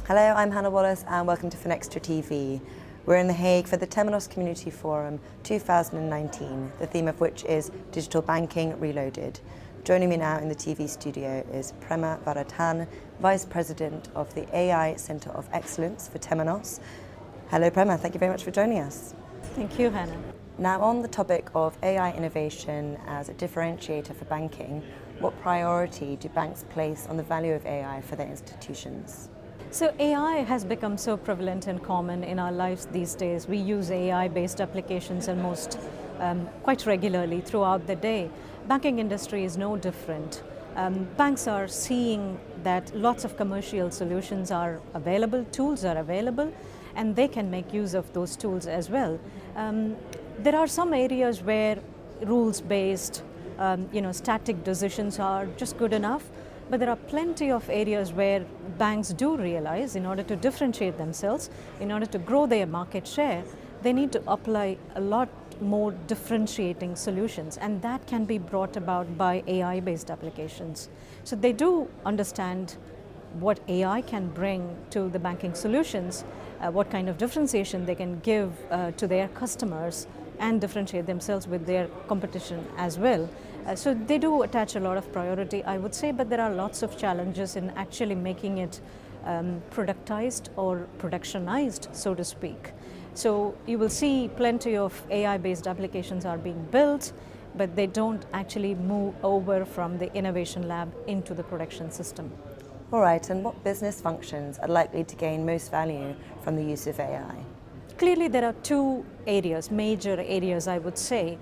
Hello, I'm Hannah Wallace and welcome to Finextra TV. We're in The Hague for the Temenos Community Forum 2019, the theme of which is Digital Banking Reloaded. Joining me now in the TV studio is Prema Varadhan, Vice President of the AI Centre of Excellence for Temenos. Hello Prema, thank you very much for joining us. Thank you, Hannah. Now, on the topic of AI innovation as a differentiator for banking, what priority do banks place on the value of AI for their institutions? So AI has become so prevalent and common in our lives these days. We use AI-based applications almost quite regularly throughout the day. Banking industry is no different. Banks are seeing that lots of commercial solutions are available, tools are available, and they can make use of those tools as well. There are some areas where rules-based, static decisions are just good enough, but there are plenty of areas where banks do realize in order to differentiate themselves, in order to grow their market share, they need to apply a lot more differentiating solutions, and that can be brought about by AI-based applications. So they do understand what AI can bring to the banking solutions, what kind of differentiation they can give to their customers and differentiate themselves with their competition as well. So they do attach a lot of priority, I would say, but there are lots of challenges in actually making it productized or productionized, so to speak. So you will see plenty of AI-based applications are being built, but they don't actually move over from the innovation lab into the production system. All right, and what business functions are likely to gain most value from the use of AI? Clearly, there are two areas, major areas, I would say,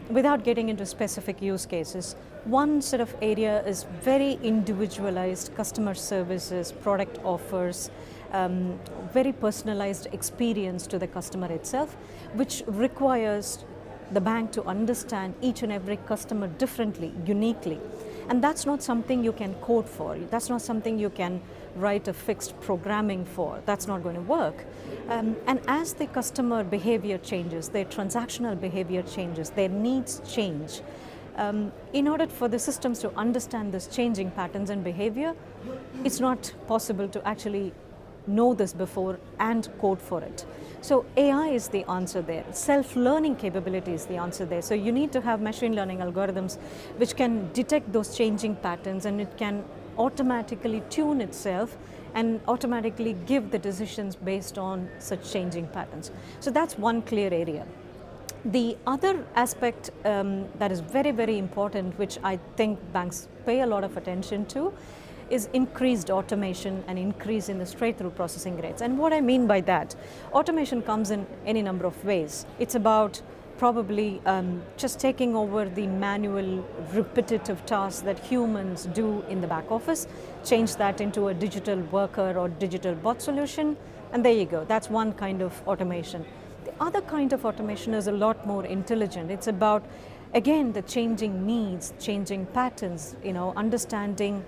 without getting into specific use cases. One sort of area is very individualized customer services, product offers, very personalized experience to the customer itself, which requires the bank to understand each and every customer differently, uniquely. And that's not something you can code for. That's not something you can write a fixed programming for. That's not going to work. And as the customer behavior changes, their transactional behavior changes, their needs change, in order for the systems to understand this changing patterns and behavior, it's not possible to actually know this before and code for it. So AI is the answer there. Self-learning capability is the answer there. So you need to have machine learning algorithms which can detect those changing patterns, and it can automatically tune itself and automatically give the decisions based on such changing patterns. So that's one clear area. The other aspect that is very, very important, which I think banks pay a lot of attention to, is increased automation and increase in the straight-through processing rates. And what I mean by that, automation comes in any number of ways. It's about probably just taking over the manual, repetitive tasks that humans do in the back office, change that into a digital worker or digital bot solution, and there you go. That's one kind of automation. The other kind of automation is a lot more intelligent. It's about, again, the changing needs, changing patterns, understanding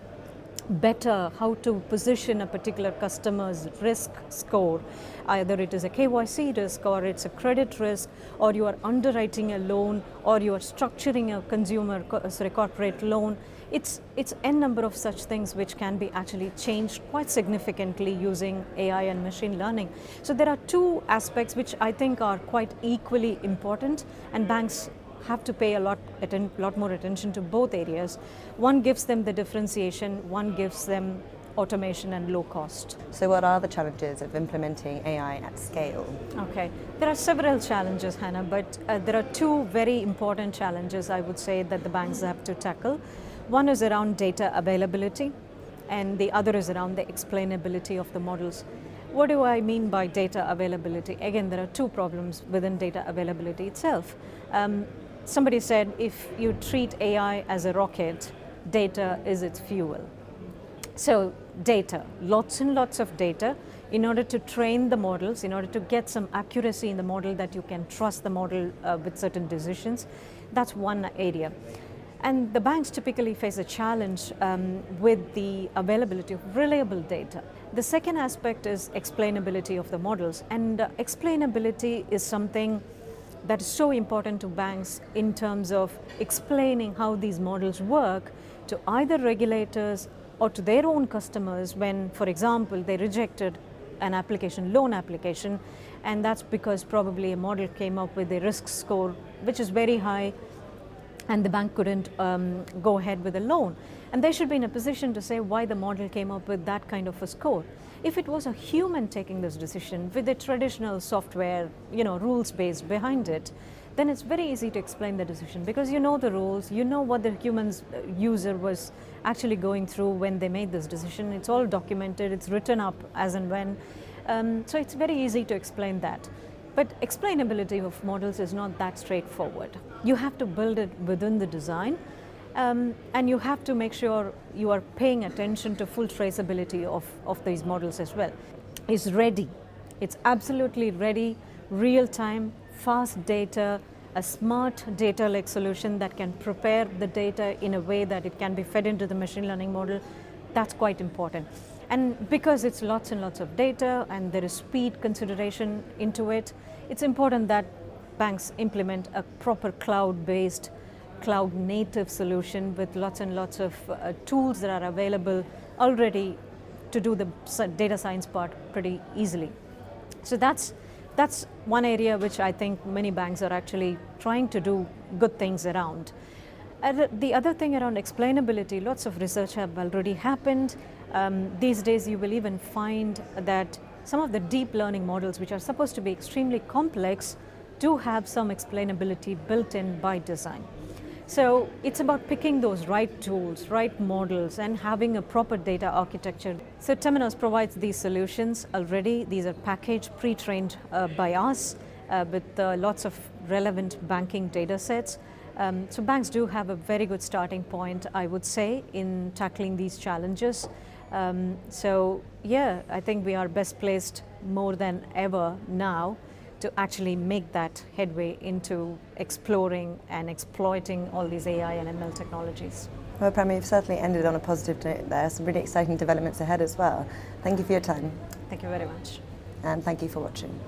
better how to position a particular customer's risk score. Either it is a KYC risk, or it's a credit risk, or you are underwriting a loan, or you are structuring a corporate loan. It's n number of such things which can be actually changed quite significantly using AI and machine learning. So there are two aspects which I think are quite equally important, and banks have to pay a lot more attention to both areas. One gives them the differentiation, one gives them automation and low cost. So what are the challenges of implementing AI at scale? Okay, there are several challenges, Hannah, but there are two very important challenges, I would say, that the banks have to tackle. One is around data availability, and the other is around the explainability of the models. What do I mean by data availability? Again, there are two problems within data availability itself. Somebody said if you treat AI as a rocket, data is its fuel. So data, lots and lots of data, in order to train the models, in order to get some accuracy in the model that you can trust the model with certain decisions, that's one area. And the banks typically face a challenge with the availability of reliable data. The second aspect is explainability of the models, and explainability is something that is so important to banks in terms of explaining how these models work to either regulators or to their own customers when, for example, they rejected an application, loan application, and that's because probably a model came up with a risk score which is very high and the bank couldn't go ahead with a loan. And they should be in a position to say why the model came up with that kind of a score. If it was a human taking this decision with a traditional software, rules based behind it, then it's very easy to explain the decision because you know the rules, you know what the user was actually going through when they made this decision. It's all documented, it's written up as and when. So it's very easy to explain that. But explainability of models is not that straightforward. You have to build it within the design, and you have to make sure you are paying attention to full traceability of these models as well. It's ready. It's absolutely ready, real time, fast data, a smart data lake solution that can prepare the data in a way that it can be fed into the machine learning model. That's quite important. And because it's lots and lots of data and there is speed consideration into it, it's important that banks implement a proper cloud-based, cloud-native solution with lots and lots of tools that are available already to do the data science part pretty easily. So that's one area which I think many banks are actually trying to do good things around. The other thing around explainability, lots of research have already happened. These days you will even find that some of the deep learning models, which are supposed to be extremely complex, do have some explainability built in by design. So it's about picking those right tools, right models, and having a proper data architecture. So Temenos provides these solutions already. These are packaged, pre-trained by us with lots of relevant banking data sets. So banks do have a very good starting point, I would say, in tackling these challenges. So yeah, I think we are best placed more than ever now to actually make that headway into exploring and exploiting all these AI and ML technologies. Well, Prema, you've certainly ended on a positive note there. Some really exciting developments ahead as well. Thank you for your time. Thank you very much. And thank you for watching.